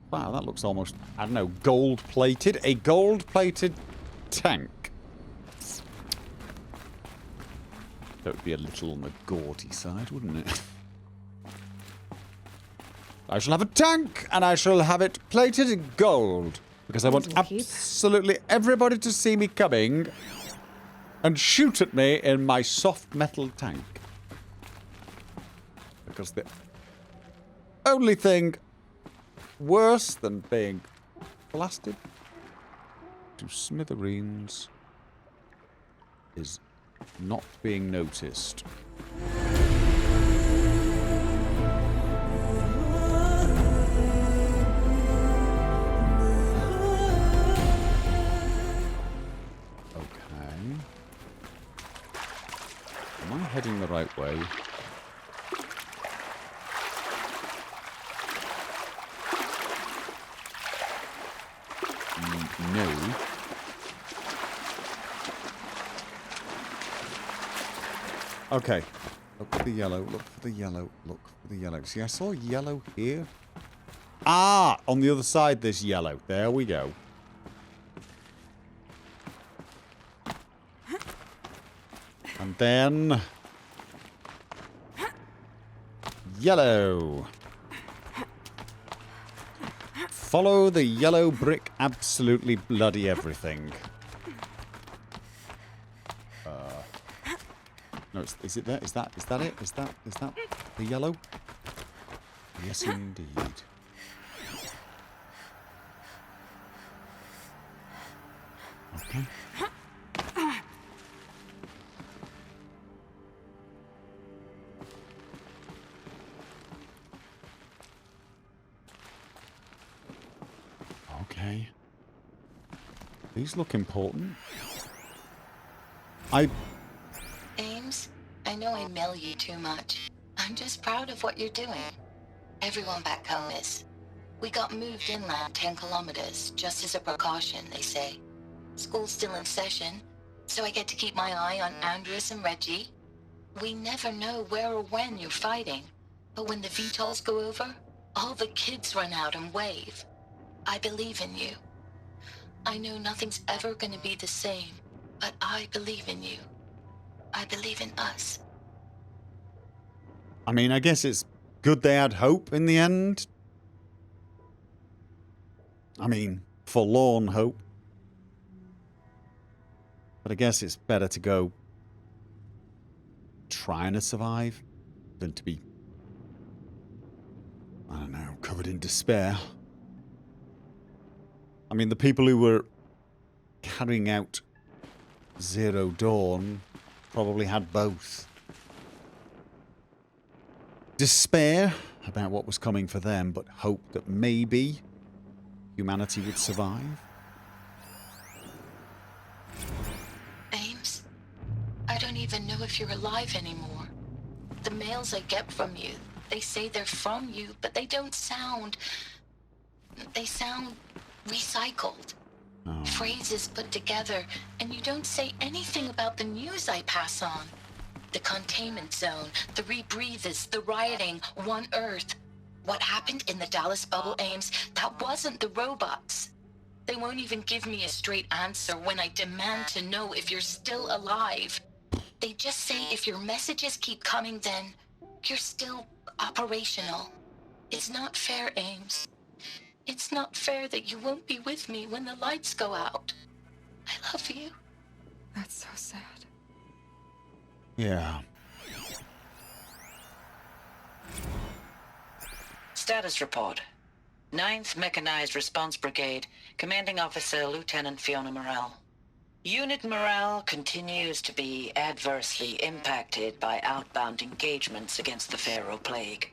Wow, that looks almost, I don't know, gold-plated. A gold-plated tank. That would be a little on the gaudy side, wouldn't it? I shall have a tank, and I shall have it plated in gold. Because I want absolutely everybody to see me coming and shoot at me in my soft metal tank. Because the only thing worse than being blasted to smithereens is not being noticed. Okay. Am I heading the right way? No. Okay. Look for the yellow, look for the yellow, look for the yellow. See, I saw yellow here. Ah! On the other side, there's yellow. There we go. And then... yellow. Follow the yellow brick absolutely bloody everything. No, is it there? Is that it? Is that the yellow? Yes, indeed. Okay. Okay. These look important. Ames, I know I mail you too much. I'm just proud of what you're doing. Everyone back home is. We got moved inland 10 kilometers, just as a precaution, they say. School's still in session, so I get to keep my eye on Andres and Reggie. We never know where or when you're fighting, but when the VTOLs go over, all the kids run out and wave. I believe in you. I know nothing's ever gonna be the same, but I believe in you. I believe in us. I mean, I guess it's good they had hope in the end. I mean, forlorn hope. But I guess it's better to go trying to survive than to be, I don't know, covered in despair. I mean, the people who were carrying out Zero Dawn probably had both. Despair about what was coming for them, but hope that maybe humanity would survive. Ames, I don't even know if you're alive anymore. The mails I get from you, they say they're from you, but they don't sound... They sound recycled. Oh. Phrases put together, and you don't say anything about the news I pass on. The containment zone, the rebreathers, the rioting, One Earth. What happened in the Dallas bubble, Ames, that wasn't the robots. They won't even give me a straight answer when I demand to know if you're still alive. They just say if your messages keep coming, then you're still operational. It's not fair, Ames. It's not fair that you won't be with me when the lights go out. I love you. That's so sad. Yeah. Status report. 9th Mechanized Response Brigade, Commanding Officer Lieutenant Fiona Morrell. Unit morale continues to be adversely impacted by outbound engagements against the Pharaoh Plague,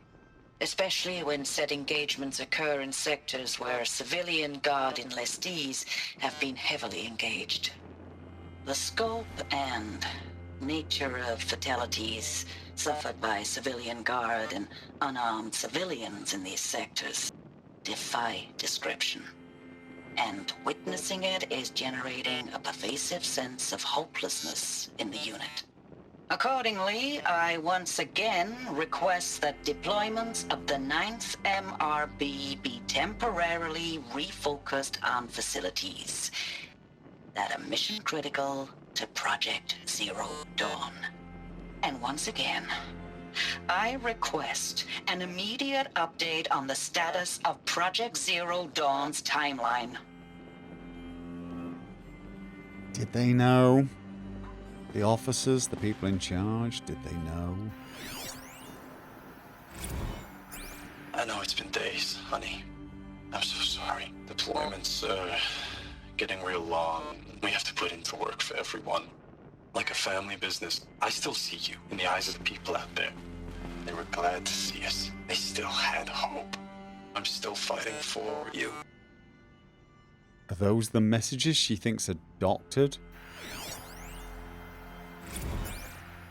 especially when said engagements occur in sectors where civilian guard enlistees have been heavily engaged. The scope and nature of fatalities suffered by civilian guard and unarmed civilians in these sectors defy description. And witnessing it is generating a pervasive sense of hopelessness in the unit. Accordingly, I once again request that deployments of the 9th MRB be temporarily refocused on facilities that are mission critical to Project Zero Dawn. And once again, I request an immediate update on the status of Project Zero Dawn's timeline. Did they know? The officers, the people in charge, did they know? I know it's been days, honey. I'm so sorry. Deployments are getting real long. We have to put in the work for everyone. Like a family business. I still see you in the eyes of the people out there. They were glad to see us. They still had hope. I'm still fighting for you. Are those the messages she thinks are doctored?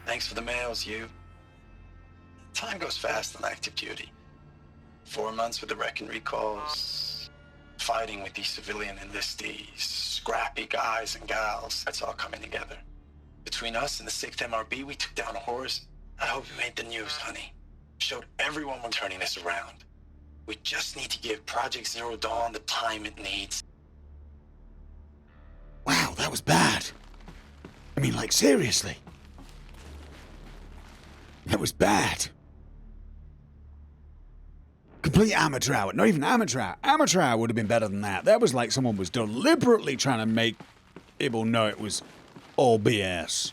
Thanks for the mails, you. Time goes fast on active duty. 4 months with the wreck and recalls. Fighting with these civilian enlistees. Scrappy guys and gals. That's all coming together. Between us and the 6th MRB, we took down a horse. I hope you made the news, honey. Showed everyone we're turning this around. We just need to give Project Zero Dawn the time it needs. Wow, that was bad. I mean, like, seriously. That was bad. Complete amateur hour. Not even amateur hour. Amateur hour would have been better than that. That was like someone was deliberately trying to make people know it was all BS.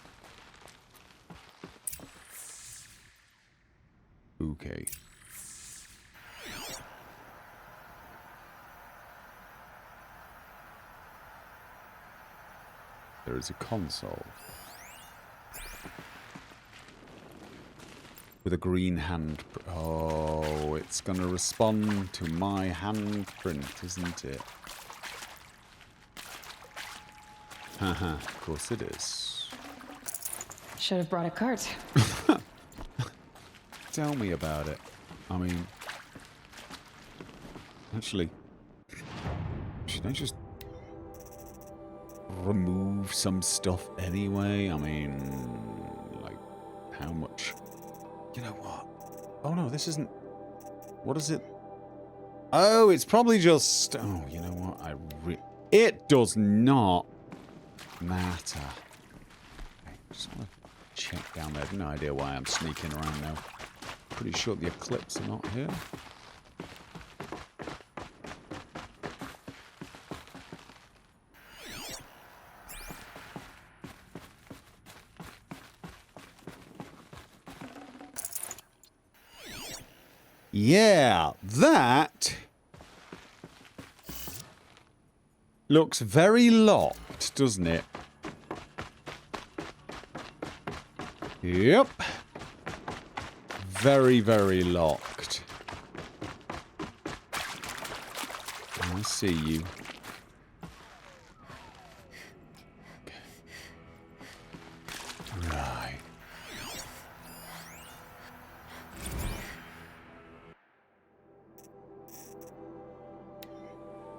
Okay. There is a console with a green hand. Oh, it's going to respond to my handprint, isn't it? Haha, of course it is. Should have brought a cart. Tell me about it. I mean, actually, should I just remove some stuff anyway? I mean, like, how much? You know what? Oh no, this isn't. What is it? Oh, it's probably just. Oh, you know what? It does not matter. Okay, just want to check down there. I have no idea why I'm sneaking around now. Pretty sure the Eclipse are not here. Yeah, that looks very locked, doesn't it? Yep. Very, very locked. I see you. Right.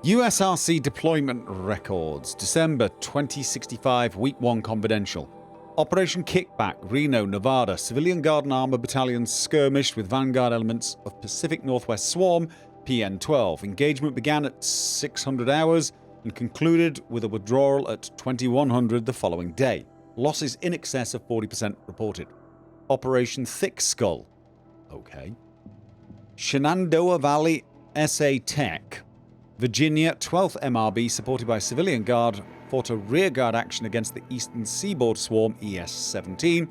USRC deployment records. December 2065, Week 1 confidential. Operation Kickback, Reno, Nevada. Civilian Guard and Armor Battalions skirmished with Vanguard elements of Pacific Northwest Swarm, PN-12. Engagement began at 600 hours and concluded with a withdrawal at 2100 the following day. Losses in excess of 40% reported. Operation Thick Skull. Okay. Shenandoah Valley SA Tech. Virginia, 12th MRB, supported by Civilian Guard, fought a rearguard action against the Eastern Seaboard Swarm ES-17.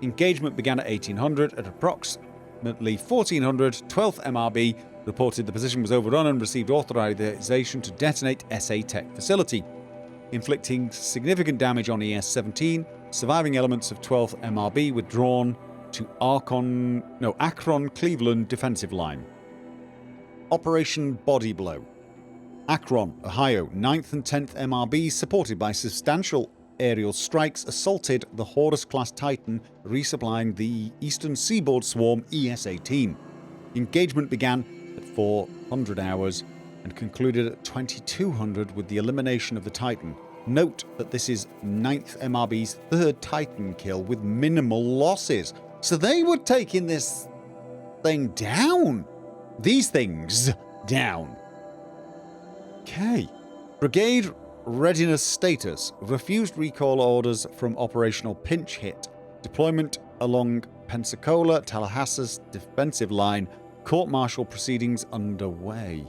Engagement began at 1800. At approximately 1400, 12th MRB reported the position was overrun and received authorization to detonate SA Tech facility, inflicting significant damage on ES-17. Surviving elements of 12th MRB withdrawn to Akron Cleveland defensive line. Operation Body Blow. Akron, Ohio, 9th and 10th MRB, supported by substantial aerial strikes, assaulted the Horus-class Titan, resupplying the Eastern Seaboard Swarm ES-18. Engagement began at 400 hours and concluded at 2200 with the elimination of the Titan. Note that this is 9th MRB's third Titan kill with minimal losses. So they were taking this thing down. These things down. Okay. Brigade readiness status. Refused recall orders from operational pinch hit. Deployment along Pensacola, Tallahassee's defensive line. Court-martial proceedings underway.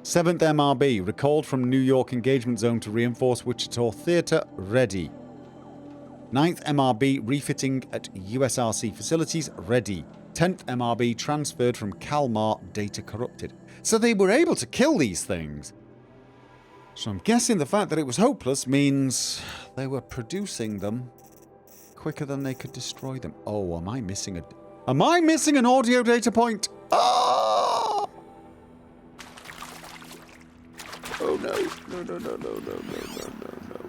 7th MRB, recalled from New York engagement zone to reinforce Wichita Theater, ready. 9th MRB, refitting at USRC facilities, ready. 10th MRB, transferred from Kalmar, data corrupted. So they were able to kill these things. So I'm guessing the fact that it was hopeless means they were producing them quicker than they could destroy them. Oh, am I missing an audio data point? Oh! Oh no. No.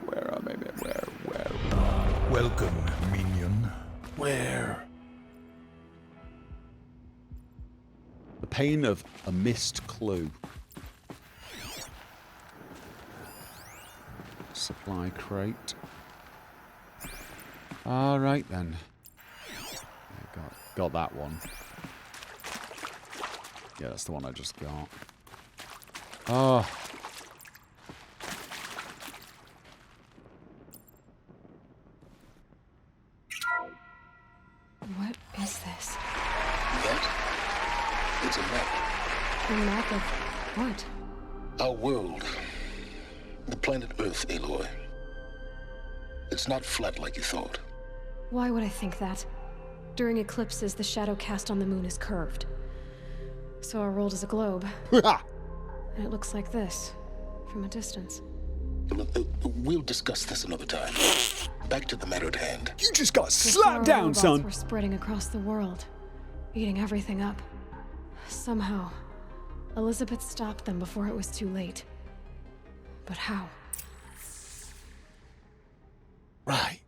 Where am I? Where? Welcome, minion. Where? The pain of a missed clue. Supply crate. Alright then. Got that one. Yeah, that's the one I just got. Oh. What is this? That? It's a map. A map of what? Our world. The planet Earth, Aloy. It's not flat like you thought. Why would I think that? During eclipses, the shadow cast on the moon is curved. So our world is a globe. And it looks like this, from a distance. We'll discuss this another time. Back to the matter at hand. You just got The slapped down, robots son. were spreading across the world, eating everything up. Somehow, Elizabeth stopped them before it was too late. But how? Right.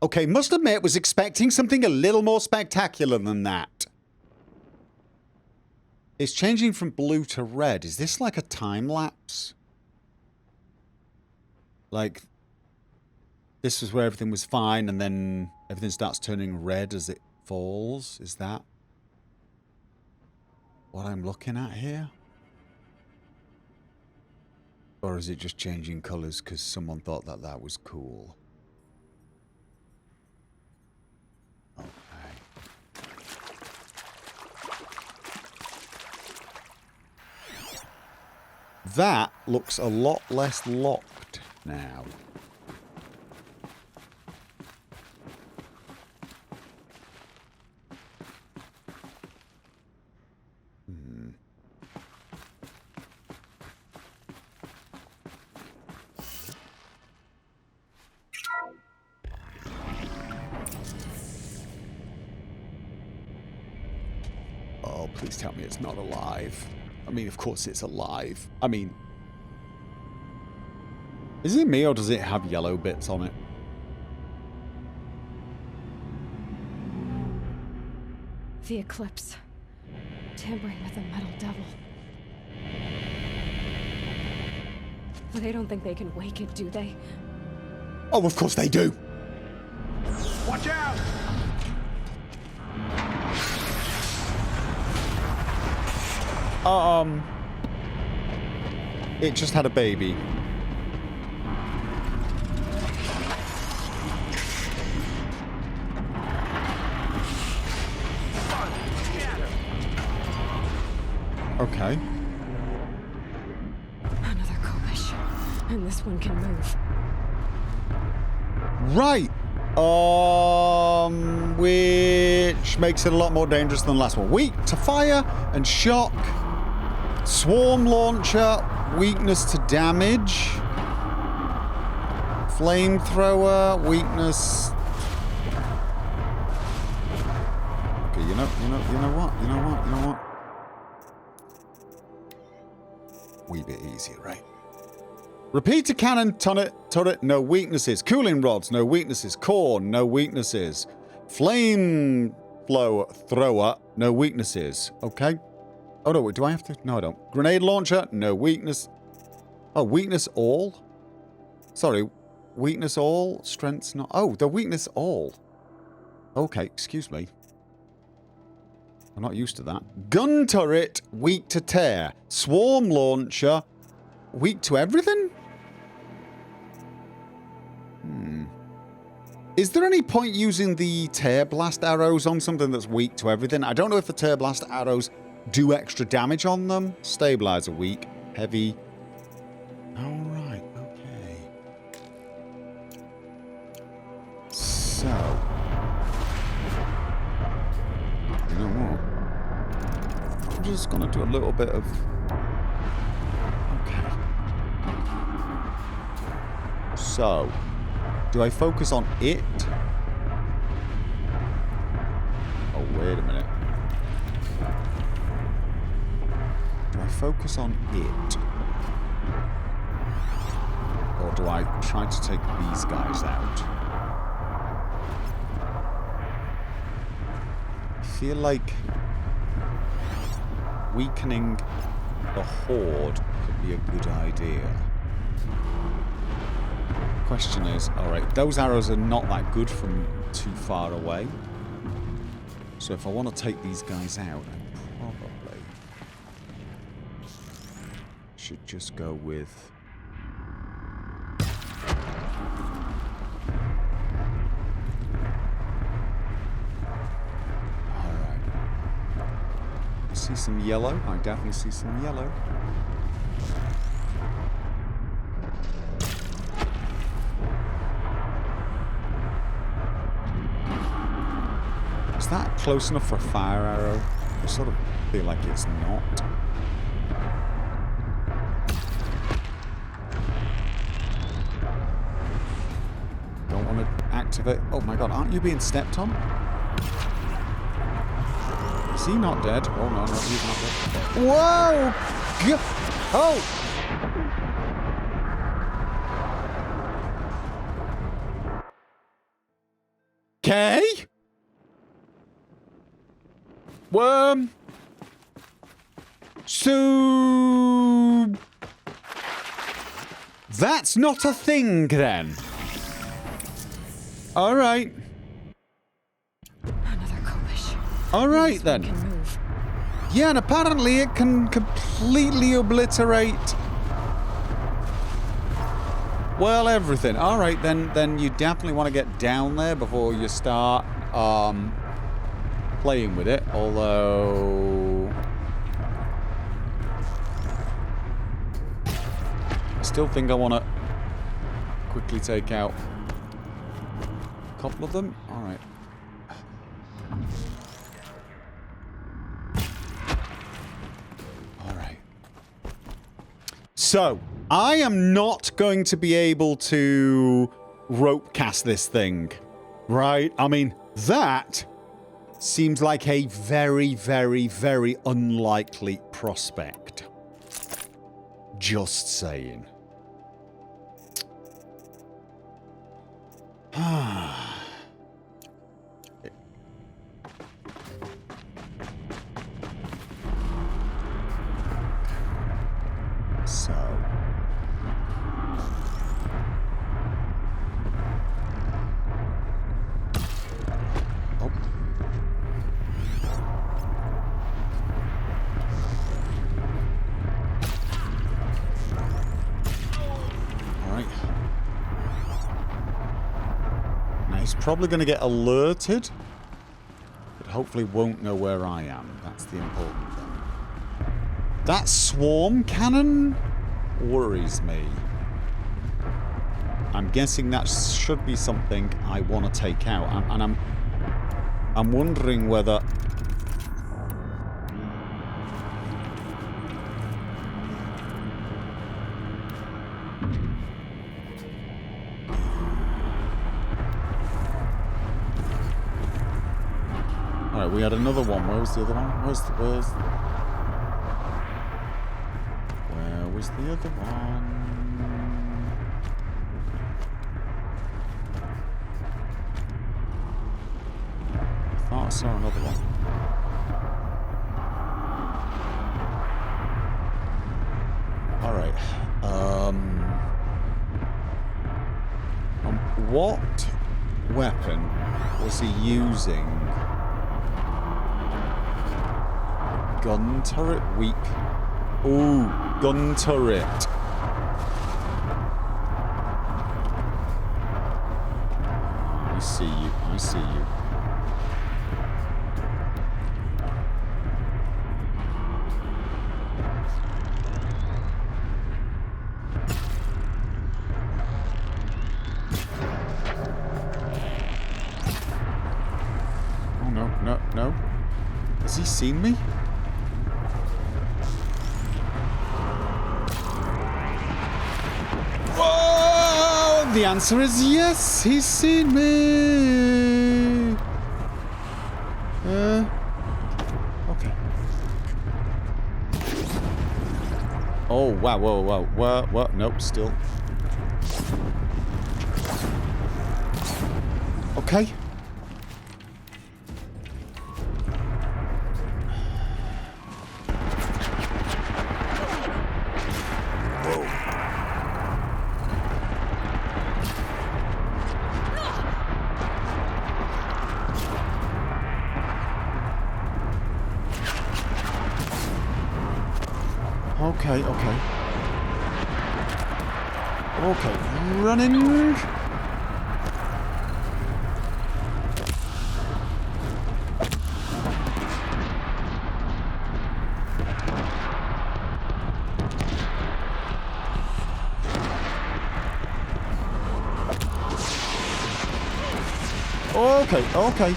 Okay, must admit, was expecting something a little more spectacular than that. It's changing from blue to red. Is this like a time lapse? Like, this is where everything was fine and then everything starts turning red as it falls? Is that what I'm looking at here? Or is it just changing colours because someone thought that that was cool? Okay. That looks a lot less locked now. Oh, please tell me it's not alive. I mean, of course it's alive. I mean, is it me or does it have yellow bits on it? The eclipse. Tampering with the metal devil. They don't think they can wake it, do they? Oh, of course they do. Watch out! It just had a baby. Okay. Another Kobish. And this one can move. Right. Which makes it a lot more dangerous than the last one. Weak to fire and shock. Swarm launcher. Weakness to damage. Flamethrower. Weakness. Okay, you know what? Wee bit easier, right? Repeater cannon turret, no weaknesses. Cooling rods, no weaknesses. Core, no weaknesses. Flame thrower, no weaknesses. Okay. Oh, no, do I have to? No, I don't. Grenade launcher, no weakness. Oh, weakness all? Sorry, weakness all, strengths not. Oh, the weakness all. Okay, excuse me. I'm not used to that. Gun turret, weak to tear. Swarm launcher, weak to everything? Is there any point using the tear blast arrows on something that's weak to everything? I don't know if the tear blast arrows do extra damage on them. Stabilizer weak. Heavy. Alright, okay. So. You know what? I'm just gonna do a little bit of... Okay. So. Do I focus on it? Oh, wait a minute. Do I focus on it? Or do I try to take these guys out? I feel like weakening the horde could be a good idea. Question is, alright, those arrows are not that good from too far away. So if I want to take these guys out, I probably should just go with... Alright. I see some yellow. I definitely see some yellow. Is that close enough for a fire arrow? I sort of feel like it's not. Don't want to activate... Oh my god, aren't you being stepped on? Is he not dead? Oh no, no, he's not dead. Whoa! Oh! Okay. So... That's not a thing, then. Alright. Another Kopish. Alright, This then. one can move. Yeah, and apparently it can completely obliterate... Well, everything. Alright, then you definitely want to get down there before you start playing with it. Although... I still think I want to quickly take out a couple of them. Alright. Alright. So, I am not going to be able to rope cast this thing. Right? I mean, that seems like a very, very, very unlikely prospect. Just saying. So. Oh. All right. Now he's probably going to get alerted, but hopefully won't know where I am. That's the important thing. That swarm cannon worries me. I'm guessing that should be something I want to take out, and I'm wondering whether. All right, we had another one. Where was the other one? Where was the other one? I thought I saw another one. What weapon was he using? Gun turret weak. Ooh, gun turret. I see you. I see you. Oh no, no, no. Has he seen me? Whoa! The answer is yes, he's seen me. Okay. Oh wow, whoa, whoa, what? Nope, still. Okay. Okay, okay. Okay, running. Okay, okay.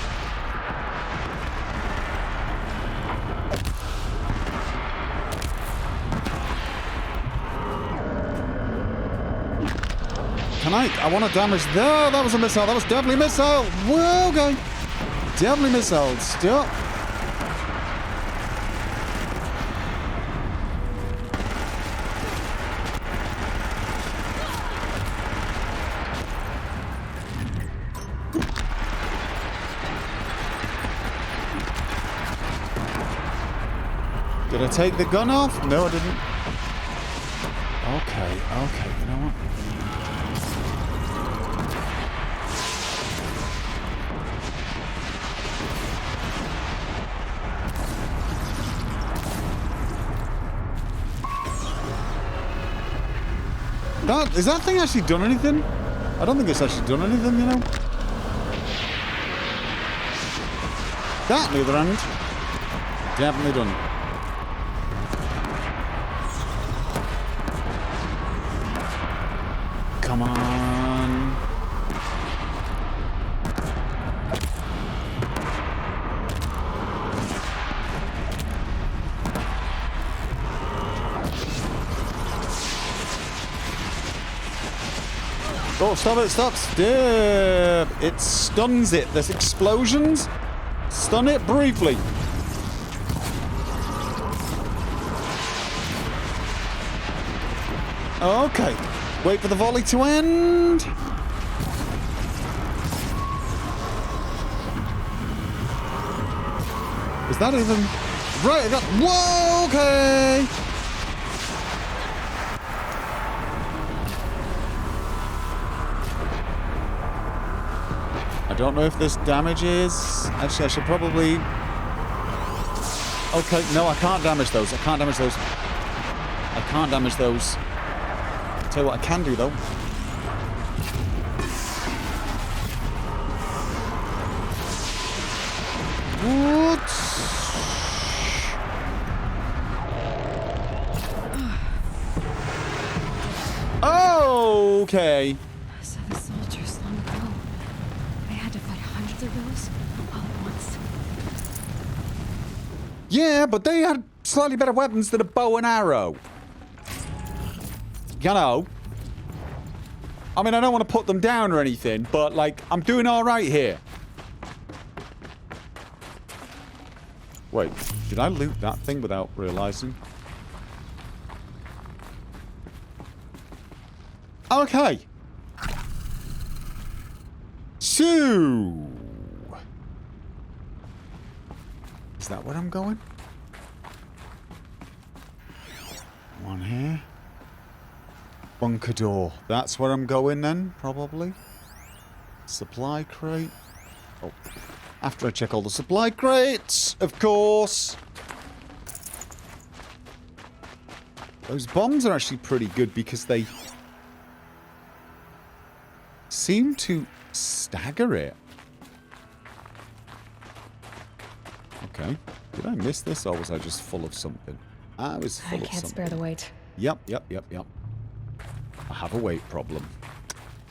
Can I want to damage... No, that was a missile. That was definitely a missile. Whoa, okay. Definitely missile. Stop. Did I take the gun off? No, I didn't. Okay, okay. You know what? Is that thing actually done anything? I don't think it's actually done anything, you know? That, on the other hand, definitely done. Come on. Oh, stop it, stop. It stuns it. There's explosions. Stun it briefly. Okay. Wait for the volley to end. Is that even... Right, whoa, okay. I don't know if this damages... Actually, I should probably... Okay, no, I can't damage those. I can't damage those. I can't damage those. I'll tell you what I can do, though. What? Okay. So the soldiers long ago, they had to fight hundreds of those all at once. Yeah, but they had slightly better weapons than a bow and arrow. You know. I mean, I don't want to put them down or anything, but, like, I'm doing all right here. Wait, did I loot that thing without realizing? Okay. So... Is that where I'm going? One here. Bunker door. That's where I'm going then, probably. Supply crate. Oh, after I check all the supply crates, of course. Those bombs are actually pretty good because they seem to stagger it. Okay. Did I miss this or was I just full of something? I was full of something. I can't spare the weight. Yep. I have a weight problem.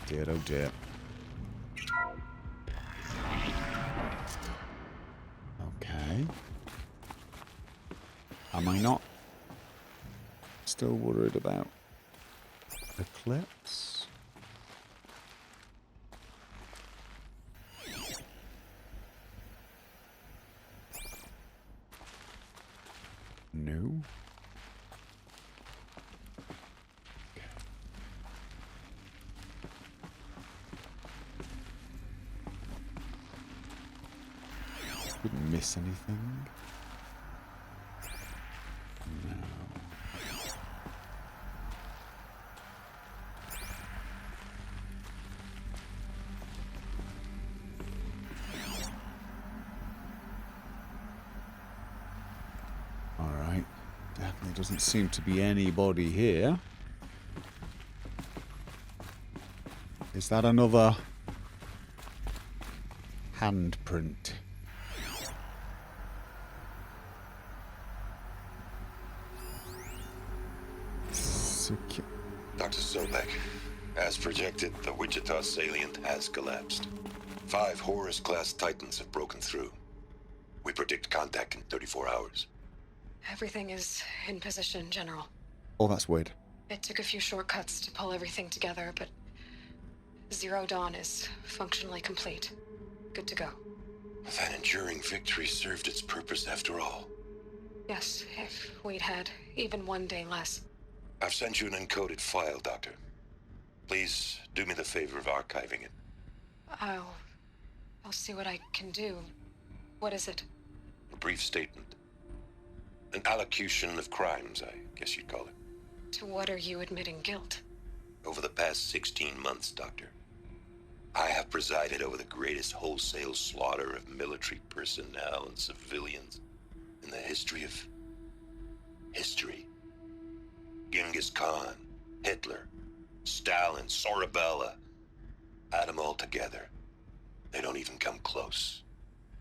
Dear, oh dear. Okay. Am I not still worried about Eclipse? No. Didn't miss anything. No. Alright. Definitely doesn't seem to be anybody here. Is that another handprint? Dr. Sobek, as projected, the Wichita salient has collapsed. 5 Horus-class Titans have broken through. We predict contact in 34 hours. Everything is in position, General. Oh, that's weird. It took a few shortcuts to pull everything together, but Zero Dawn is functionally complete. Good to go. That enduring victory served its purpose after all. Yes, if we'd had even one day less. I've sent you an encoded file, Doctor. Please do me the favor of archiving it. I'll see what I can do. What is it? A brief statement. An allocution of crimes, I guess you'd call it. To what are you admitting guilt? Over the past 16 months, Doctor, I have presided over the greatest wholesale slaughter of military personnel and civilians in the history of history. Genghis Khan, Hitler, Stalin, Sorabella. Add them all together. They don't even come close.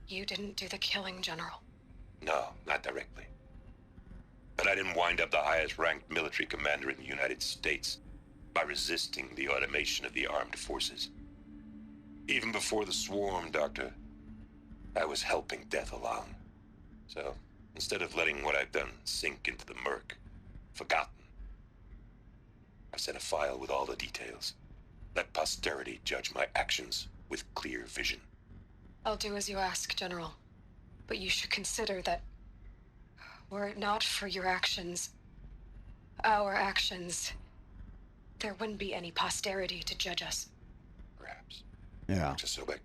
You didn't do the killing, General. No, not directly. But I didn't wind up the highest-ranked military commander in the United States by resisting the automation of the armed forces. Even before the swarm, Doctor, I was helping death along. So, instead of letting what I've done sink into the murk, forgotten, I've sent a file with all the details. Let posterity judge my actions with clear vision. I'll do as you ask, General. But you should consider that were it not for your actions, our actions, there wouldn't be any posterity to judge us. Perhaps. Yeah. Dr. Sobek,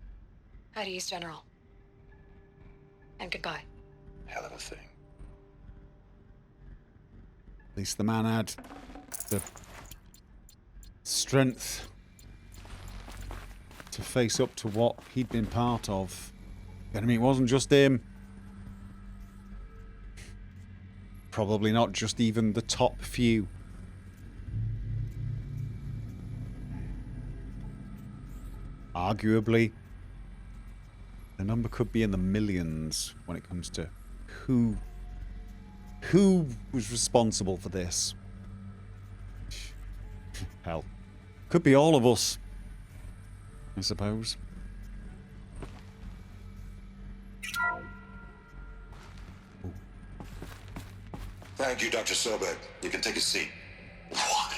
At ease, General. And goodbye. hell of a thing. At least the man had the strength to face up to what he'd been part of. I mean, it wasn't just him. Probably not just even the top few. Arguably, the number could be in the millions when it comes to who was responsible for this. Hell, could be all of us, I suppose. Thank you, Dr. Sobek. You can take a seat. What?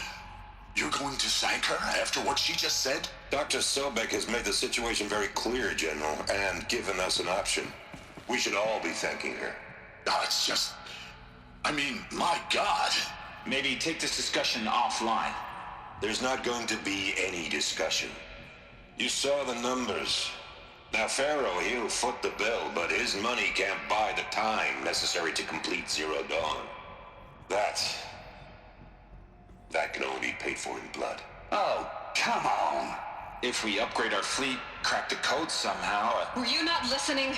You're going to thank her after what she just said? Dr. Sobek has made the situation very clear, General, and given us an option. We should all be thanking her. Oh, it's just... I mean, my God. Maybe take this discussion offline. There's not going to be any discussion. You saw the numbers. Now, Pharaoh, he'll foot the bill, but his money can't buy the time necessary to complete Zero Dawn. That can only be paid for in blood. Oh, come on. If we upgrade our fleet, crack the code somehow. Were you not listening?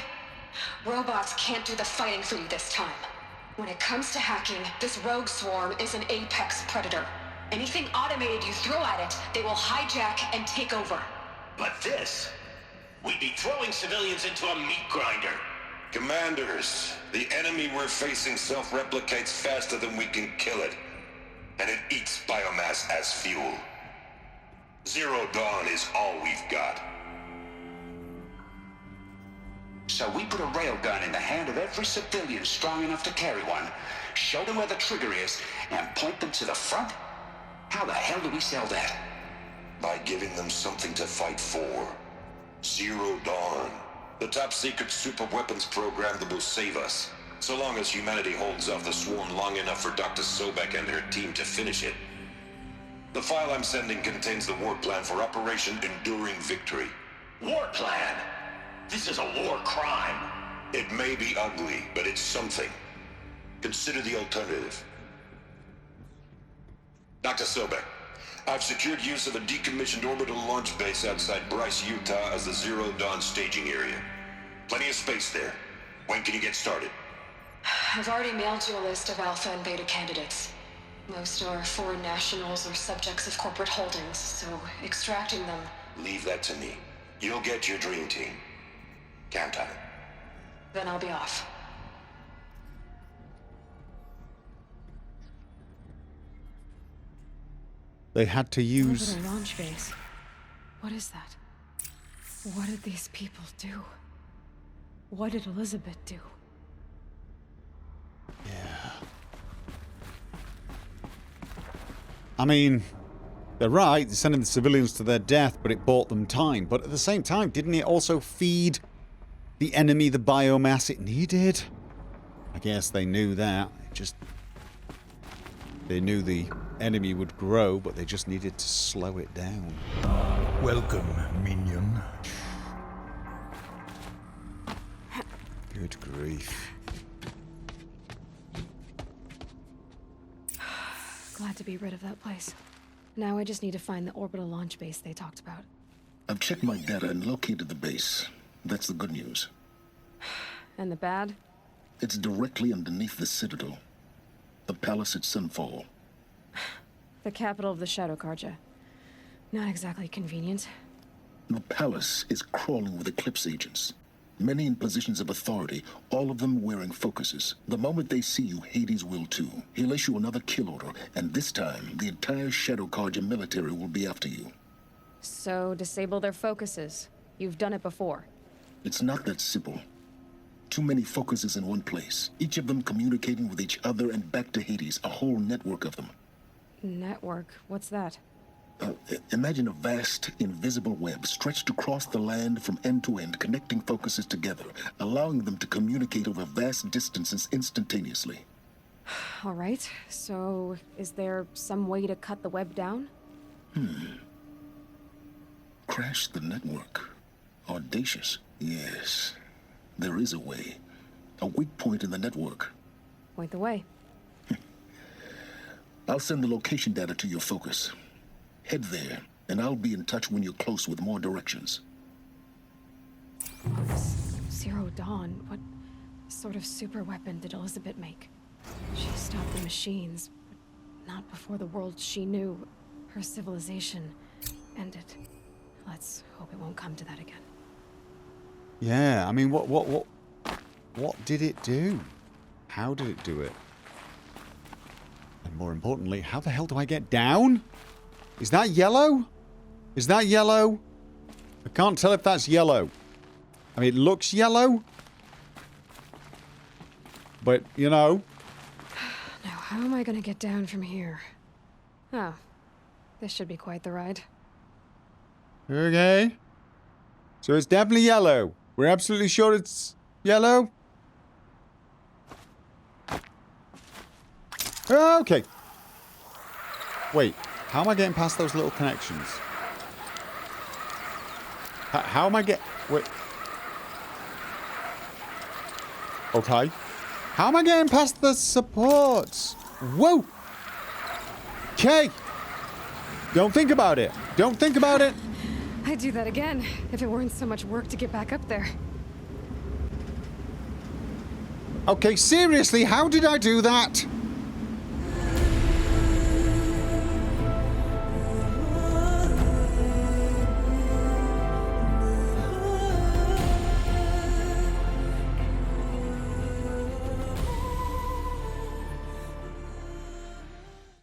Robots can't do the fighting for you this time. When it comes to hacking, this rogue swarm is an apex predator. Anything automated you throw at it, they will hijack and take over. But this, we'd be throwing civilians into a meat grinder. Commanders, the enemy we're facing self-replicates faster than we can kill it. And it eats biomass as fuel. Zero Dawn is all we've got. So we put a railgun in the hand of every civilian strong enough to carry one, show them where the trigger is, and point them to the front? How the hell do we sell that? By giving them something to fight for. Zero Dawn. The top-secret super-weapons program that will save us. So long as humanity holds off the swarm long enough for Dr. Sobek and her team to finish it. The file I'm sending contains the war plan for Operation Enduring Victory. War plan? This is a war crime. It may be ugly, but it's something. Consider the alternative. Dr. Sobek, I've secured use of a decommissioned orbital launch base outside Bryce, Utah as the Zero Dawn staging area. Plenty of space there. When can you get started? I've already mailed you a list of alpha and beta candidates. Most are foreign nationals or subjects of corporate holdings, so extracting them... Leave that to me. You'll get your dream team. Count on it. Then I'll be off. They had to use... Orbital launch base. What is that? What did these people do? What did Elizabeth do? Yeah. I mean, they're right, they're sending the civilians to their death, but it bought them time. But at the same time, didn't it also feed the enemy the biomass it needed? I guess they knew that. They knew the enemy would grow, but they just needed to slow it down. Welcome, minion. Good grief. Glad to be rid of that place. Now I just need to find the orbital launch base they talked about. I've checked my data and located the base. That's the good news. And the bad? It's directly underneath the Citadel. The palace at Sunfall. The capital of the Shadow Carja. Not exactly convenient. The palace is crawling with Eclipse agents. Many in positions of authority, all of them wearing focuses. The moment they see you, Hades will too. He'll issue another kill order, and this time, the entire Shadow Carja military will be after you. So, disable their focuses. You've done it before. It's not that simple. Too many focuses in one place, each of them communicating with each other and back to Hades, a whole network of them. Network? What's that? Imagine a vast, invisible web stretched across the land from end to end, connecting focuses together, allowing them to communicate over vast distances instantaneously. All right, so is there some way to cut the web down? Crash the network. Audacious. Yes, there is a way. A weak point in the network. Point the way. I'll send the location data to your focus. Head there, and I'll be in touch when you're close with more directions. Zero Dawn, what sort of super weapon did Elizabeth make? She stopped the machines, but not before the world she knew, her civilization, ended. Let's hope it won't come to that again. Yeah, I mean, what did it do? How did it do it? And more importantly, how the hell do I get down? Is that yellow? Is that yellow? I can't tell if that's yellow. I mean, it looks yellow. But, you know. Now, how am I gonna get down from here? Oh, this should be quite the ride. Okay. So it's definitely yellow. We're absolutely sure it's yellow? Okay. Wait, how am I getting past those little connections? How am I wait. Okay. How am I getting past the supports? Whoa! Okay. Don't think about it. Don't think about it. I'd do that again, if it weren't so much work to get back up there. Okay, seriously, how did I do that?